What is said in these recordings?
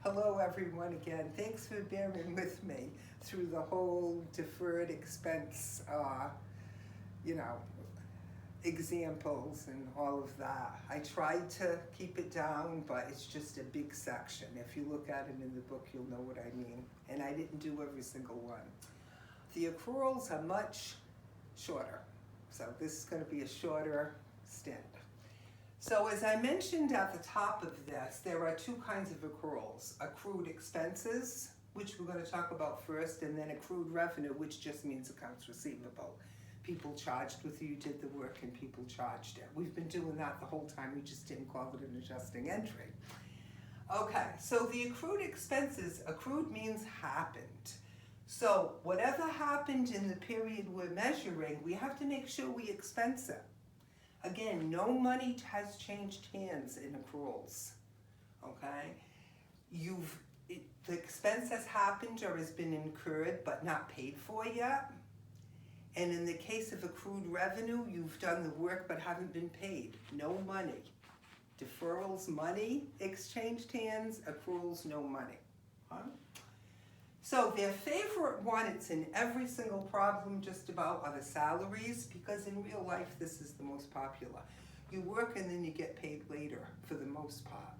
Hello everyone again. Thanks for bearing with me through the whole deferred expense, examples and all of that. I tried to keep it down, but it's just a big section. If you look at it in the book, you'll know what I mean. And I didn't do every single one. The accruals are much shorter. So this is going to be a shorter stint. So as I mentioned at the top of this, there are two kinds of accruals. Accrued expenses, which we're going to talk about first, and then accrued revenue, which just means accounts receivable. People charged with you did the work and people charged it. We've been doing that the whole time, we just didn't call it an adjusting entry. Okay, so the accrued expenses, accrued means happened. So whatever happened in the period we're measuring, we have to make sure we expense it. Again, no money has changed hands in accruals, okay? The expense has happened or has been incurred but not paid for yet. And in the case of accrued revenue, you've done the work but haven't been paid. No money. Deferrals, money exchanged hands. Accruals, no money. Huh? So their favorite one, it's in every single problem just about, are the salaries, because in real life this is the most popular. You work and then you get paid later for the most part.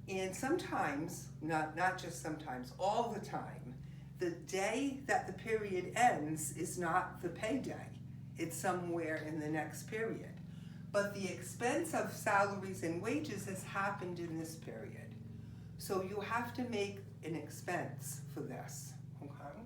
And sometimes, not just sometimes, all the time, the day that the period ends is not the payday. It's somewhere in the next period. But the expense of salaries and wages has happened in this period. So you have to make an expense for this, okay?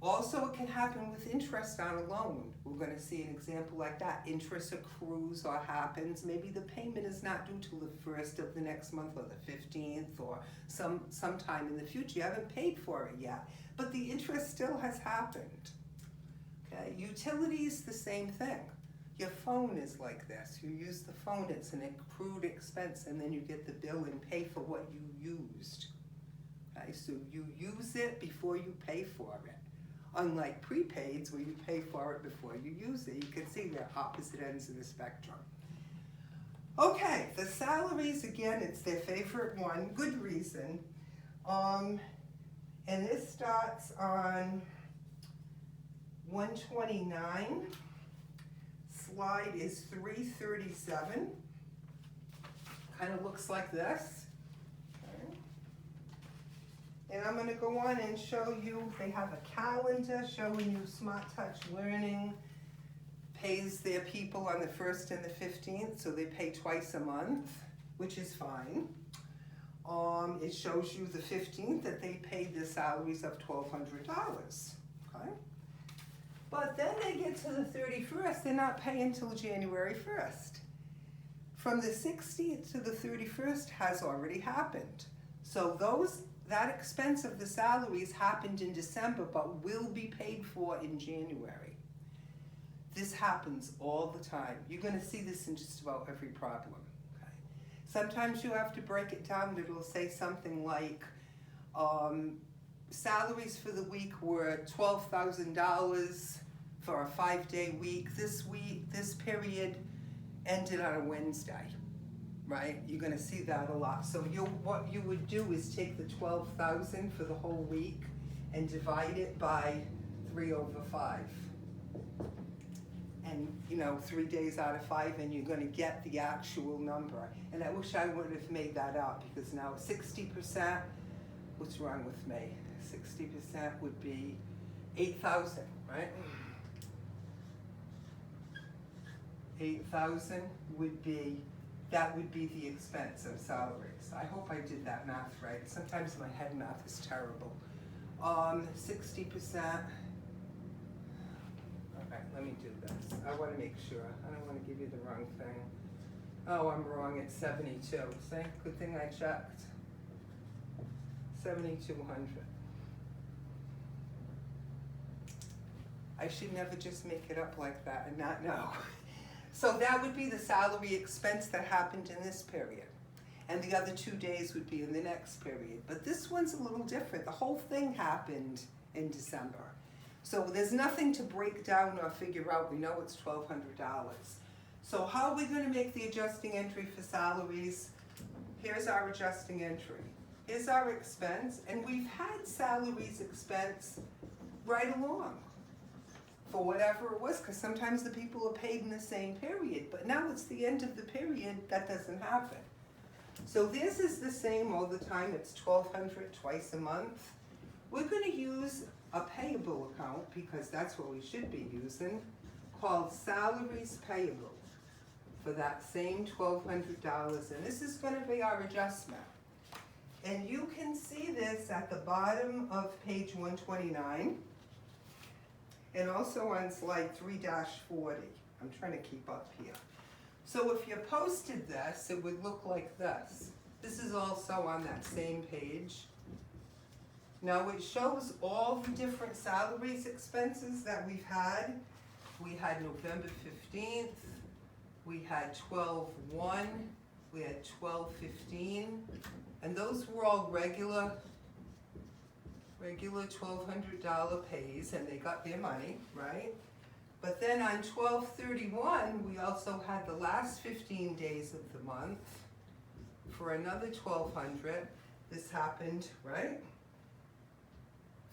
Also, it can happen with interest on a loan. We're going to see an example like that. Interest accrues or happens. Maybe the payment is not due till the 1st of the next month or the 15th or sometime in the future. You haven't paid for it yet, but the interest still has happened. Okay? Utilities, the same thing. Your phone is like this. You use the phone, it's an accrued expense, and then you get the bill and pay for what you used. Okay? So you use it before you pay for it. Unlike prepaids where you pay for it before you use it. You can see they're opposite ends of the spectrum. Okay, the salaries, again, it's their favorite one, good reason. And this starts on 129. Slide is 337. Kind of looks like this. And I'm going to go on and show you, they have a calendar showing you Smart Touch Learning pays their people on the 1st and the 15th, so they pay twice a month, which is fine. It shows you the 15th that they paid the salaries of $1,200, okay? But then they get to the 31st, they're not paying until January 1st. From the 16th to the 31st has already happened. So that expense of the salaries happened in December, but will be paid for in January. This happens all the time. You're going to see this in just about every problem. Okay? Sometimes you have to break it down, but it'll say something like, salaries for the week were $12,000 for a 5-day week. This period ended on a Wednesday. Right? You're going to see that a lot. So what you would do is take the 12,000 for the whole week and divide it by 3/5. And 3 days out of 5, and you're going to get the actual number. And I wish I would have made that up, because now 60%, what's wrong with me? 60% would be 8,000, right? 8,000 would be, that would be the expense of salaries. I hope I did that math right. Sometimes my head math is terrible. 60%. Okay, let me do this. I want to make sure. I don't want to give you the wrong thing. Oh, I'm wrong. It's 72. See? Good thing I checked. 7,200. I should never just make it up like that and not know. So that would be the salary expense that happened in this period. And the other 2 days would be in the next period. But this one's a little different. The whole thing happened in December. So there's nothing to break down or figure out. We know it's $1,200. So how are we going to make the adjusting entry for salaries? Here's our adjusting entry. Here's our expense, and we've had salaries expense right along for whatever it was, because sometimes the people are paid in the same period, but now it's the end of the period, that doesn't happen. So this is the same all the time, it's $1,200 twice a month. We're gonna use a payable account, because that's what we should be using, called salaries payable for that same $1,200, and this is gonna be our adjustment. And you can see this at the bottom of page 129, and also on slide 3-40. I'm trying to keep up here. So if you posted this, it would look like this. This is also on that same page. Now it shows all the different salaries expenses that we've had. We had November 15th, we had 12/1, we had 12/15, and those were all regular $1,200 pays, and they got their money, right? But then on 12/31, we also had the last 15 days of the month for another $1,200. This happened, right?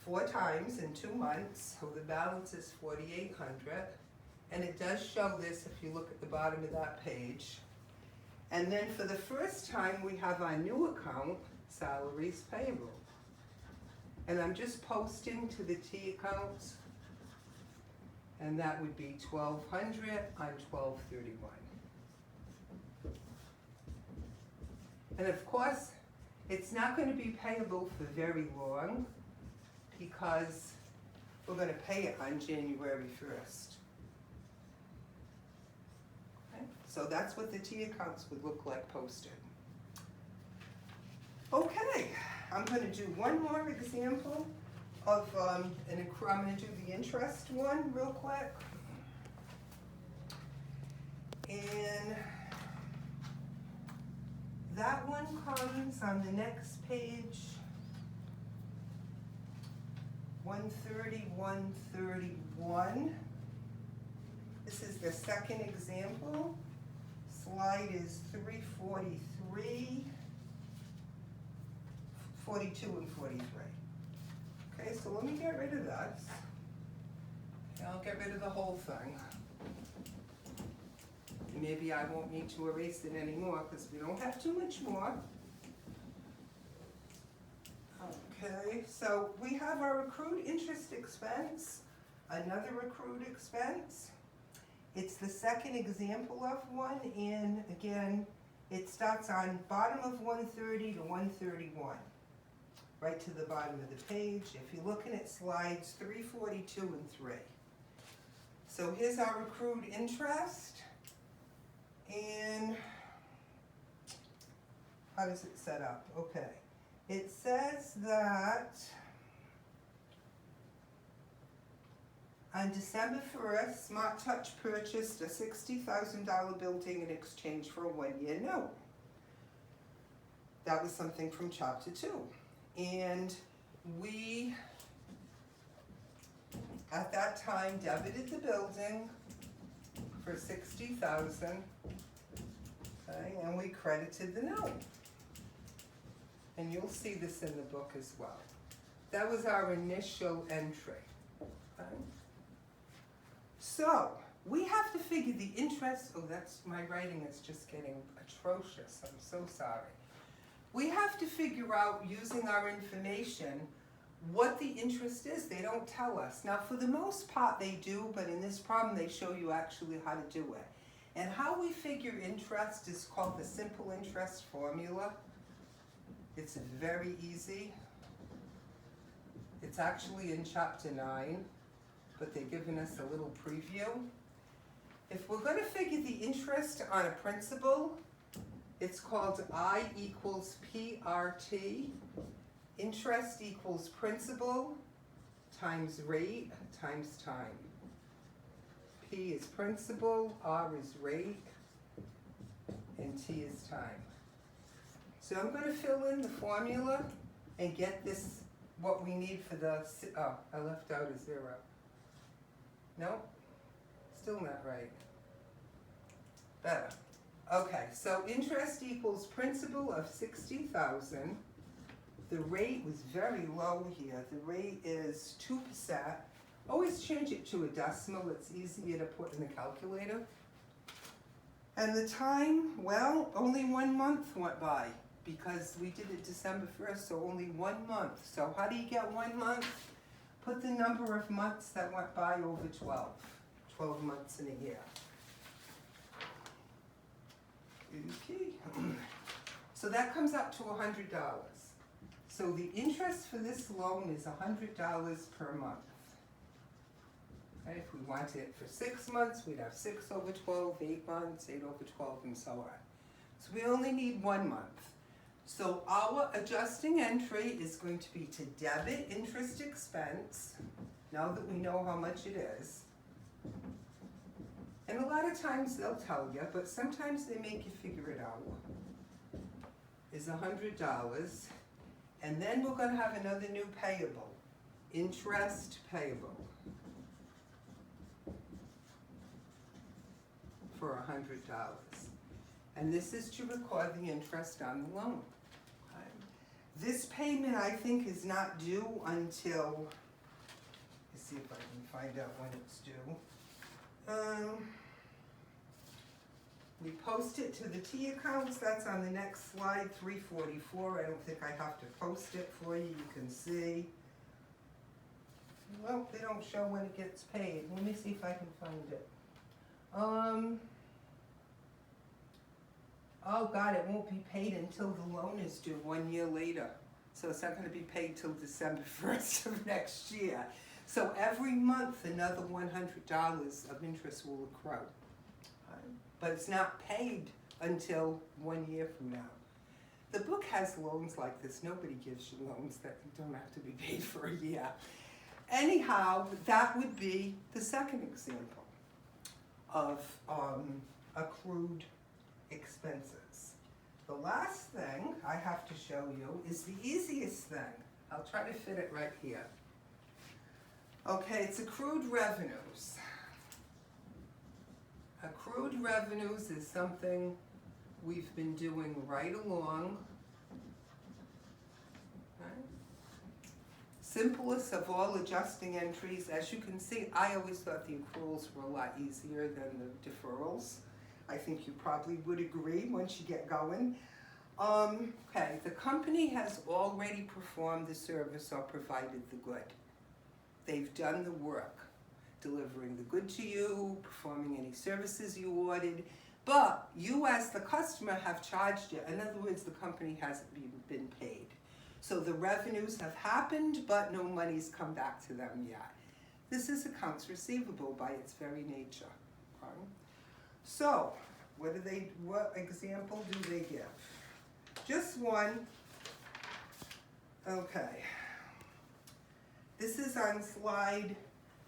4 times in 2 months, so the balance is $4,800. And it does show this if you look at the bottom of that page. And then for the first time, we have our new account, salaries payable. And I'm just posting to the T accounts, and that would be $1,200 on 12/31. And of course, it's not going to be payable for very long, because we're going to pay it on January 1st. Okay? So that's what the T accounts would look like posted. Okay, I'm going to do one more example of I'm going to do the interest one real quick. And that one comes on the next page, 130, 131. This is the second example. Slide is 343, 42 and 43. Okay, so let me get rid of that. I'll get rid of the whole thing. Maybe I won't need to erase it anymore because we don't have too much more. Okay, so we have our accrued interest expense, another accrued expense. It's the second example of one, and again, it starts on bottom of 130 to 131, right to the bottom of the page. If you're looking at slides 342 and 3. So here's our accrued interest, and how does it set up? Okay, it says that on December 1st, Smart Touch purchased a $60,000 building in exchange for a 1-year note. That was something from Chapter 2. And we, at that time, debited the building for $60,000, okay, and we credited the note. And you'll see this in the book as well. That was our initial entry. Okay? So, we have to figure the interest, oh, that's, my writing is just getting atrocious, I'm so sorry. We have to figure out, using our information, what the interest is. They don't tell us. Now, for the most part, they do, but in this problem, they show you actually how to do it. And how we figure interest is called the simple interest formula. It's very easy. It's actually in Chapter 9, but they're giving us a little preview. If we're going to figure the interest on a principal, it's called I equals PRT. Interest equals principal times rate times time. P is principal, R is rate, and T is time. So I'm going to fill in the formula and get this, what we need for the, oh, I left out a 0. No, still not right. Better. Okay, so interest equals principal of 60,000. The rate was very low here. The rate is 2%. Always change it to a decimal. It's easier to put in the calculator. And the time, well, only 1 month went by because we did it December 1st, so only 1 month. So how do you get 1 month? Put the number of months that went by over 12. 12 months in a year. Okay. So that comes up to $100. So the interest for this loan is $100 per month. Okay, if we wanted it for 6 months, we'd have 6 over 12, 8 months, 8 over 12, and so on. So we only need 1 month. So our adjusting entry is going to be to debit interest expense, now that we know how much it is. And a lot of times they'll tell you, but sometimes they make you figure it out. Is $100. And then we're going to have another new payable, interest payable, for $100. And this is to record the interest on the loan. Okay. This payment, I think, is not due until, let's see if I can find out when it's due. We post it to the T accounts, that's on the next slide, 344. I don't think I have to post it for you, you can see. Well, they don't show when it gets paid. Let me see if I can find it. Oh God, it won't be paid until the loan is due 1 year later. So it's not gonna be paid till December 1st of next year. So every month, another $100 of interest will accrue. But it's not paid until 1 year from now. The book has loans like this. Nobody gives you loans that don't have to be paid for a year. Anyhow, that would be the second example of accrued expenses. The last thing I have to show you is the easiest thing. I'll try to fit it right here. Okay, it's accrued revenues. Accrued revenues is something we've been doing right along. Okay. Simplest of all adjusting entries. As you can see, I always thought the accruals were a lot easier than the deferrals. I think you probably would agree once you get going. Okay, the company has already performed the service or provided the good. They've done the work, delivering the good to you, performing any services you ordered, but you as the customer have charged it. In other words, the company hasn't been paid. So the revenues have happened, but no money's come back to them yet. This is accounts receivable by its very nature. Okay? So, what example do they give? Just one. Okay. This is on slide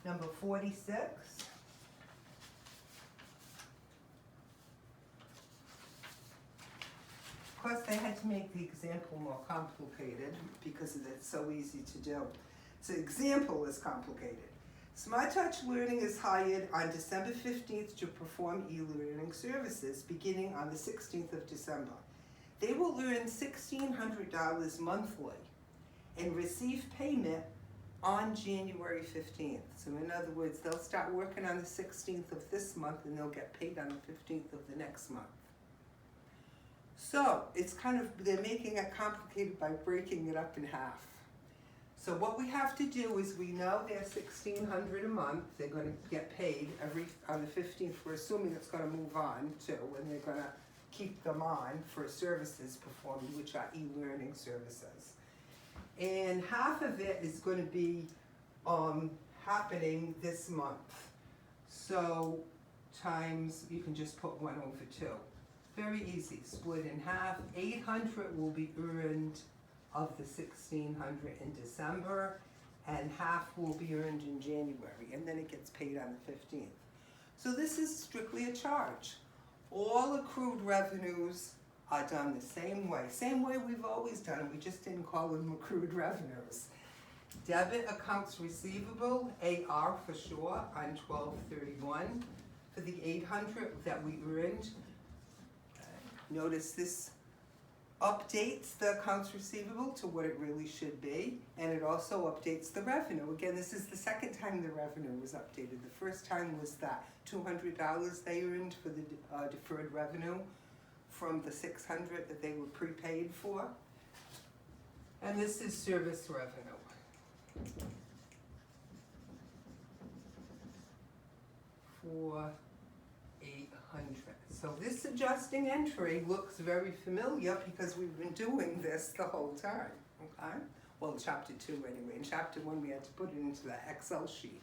number 46. Of course, they had to make the example more complicated because it's so easy to do. So example is complicated. Smart Touch Learning is hired on December 15th to perform e-learning services beginning on the 16th of December. They will earn $1,600 monthly and receive payment on January 15th. So in other words, they'll start working on the 16th of this month and they'll get paid on the 15th of the next month. So it's kind of, they're making it complicated by breaking it up in half. So what we have to do is we know they're $1,600 a month. They're going to get paid on the 15th. We're assuming it's going to move on too, and they're going to keep them on for services performed, which are e-learning services. And half of it is going to be happening this month. So times, you can just put 1 over 2. Very easy, split in half. 800 will be earned of the 1,600 in December, and half will be earned in January, and then it gets paid on the 15th. So this is strictly a charge. All accrued revenues are done the same way we've always done it, we just didn't call them accrued revenues. Debit accounts receivable, AR for short, on 12/31. For the 800 that we earned, Notice this updates the accounts receivable to what it really should be, and it also updates the revenue. Again, this is the second time the revenue was updated. The first time was that $200 they earned for the deferred revenue from the $600 that they were prepaid for. And this is service revenue. For 800. So this adjusting entry looks very familiar because we've been doing this the whole time, okay? Well, chapter 2 anyway. In chapter 1 we had to put it into the Excel sheet.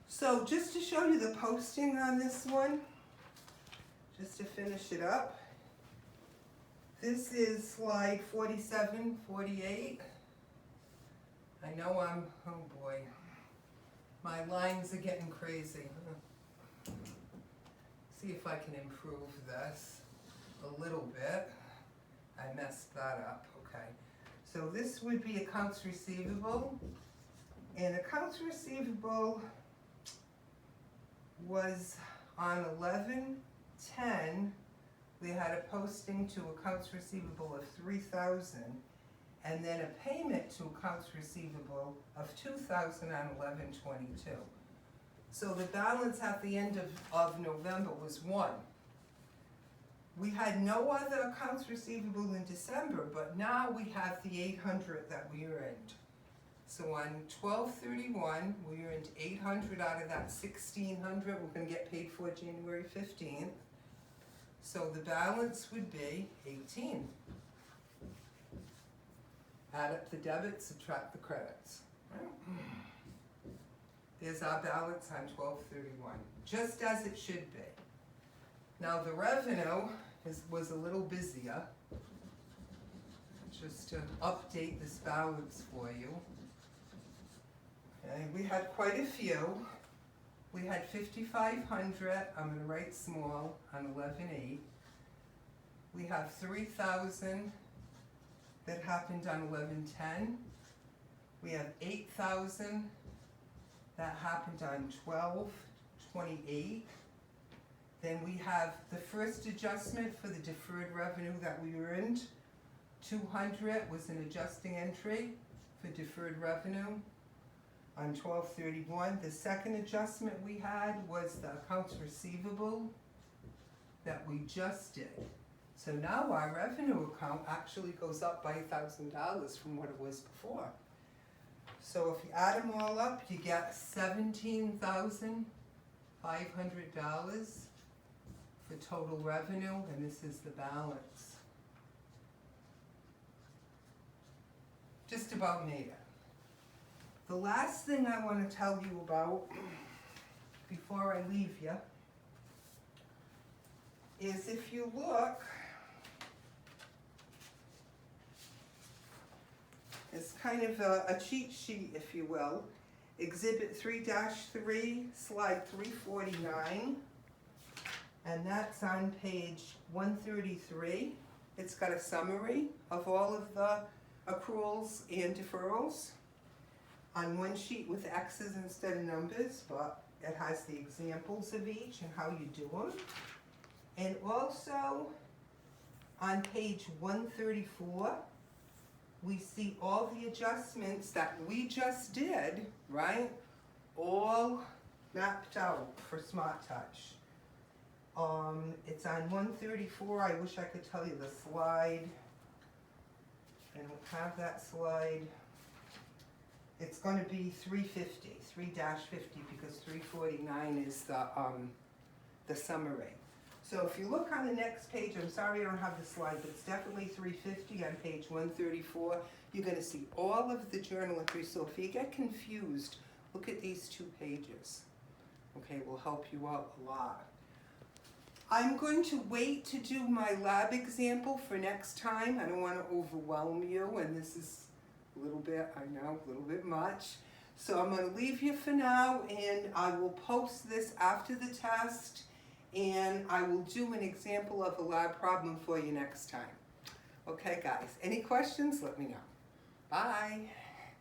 So just to show you the posting on this one, just to finish it up, this is slide 47, 48. I know oh boy, my lines are getting crazy. See if I can improve this a little bit. I messed that up, okay. So this would be accounts receivable. And accounts receivable was on 11/10, we had a posting to accounts receivable of $3,000 and then a payment to accounts receivable of $2,000 on 11/22. So the balance at the end of November was 1. We had no other accounts receivable in December, but now we have the $800 that we earned. So on 12/31, we earned $800 out of that $1,600 we're going to get paid for January 15th. So the balance would be 18. Add up the debits, subtract the credits. There's our balance on 12/31, just as it should be. Now the revenue was a little busier, just to update this balance for you. Okay, we had quite a few. We had 5,500, I'm going to write small, on 11/8. We have 3,000 that happened on 11/10. We have 8,000 that happened on 12/28. Then we have the first adjustment for the deferred revenue that we earned. 200 was an adjusting entry for deferred revenue on 12/31. The second adjustment we had was the accounts receivable that we just did. So now our revenue account actually goes up by $1,000 from what it was before. So if you add them all up, you get $17,500 for total revenue, and this is the balance. Just about made it. The last thing I want to tell you about before I leave you is, if you look, it's kind of a cheat sheet, if you will. Exhibit 3-3, slide 349, and that's on page 133. It's got a summary of all of the accruals and deferrals on one sheet with X's instead of numbers, but it has the examples of each and how you do them. And also on page 134, we see all the adjustments that we just did, right? All mapped out for Smart Touch. It's on 134. I wish I could tell you the slide. I don't have that slide. It's going to be 350, 3-50, because 349 is the summary. So if you look on the next page, I'm sorry I don't have the slide, but it's definitely 350 on page 134. You're going to see all of the journal entries. So if you get confused, look at these 2 pages. Okay, it will help you out a lot. I'm going to wait to do my lab example for next time. I don't want to overwhelm you, and this is a little bit, I know, a little bit much. So I'm going to leave you for now, and I will post this after the test, and I will do an example of a lab problem for you next time. Okay, guys, any questions? Let me know. Bye.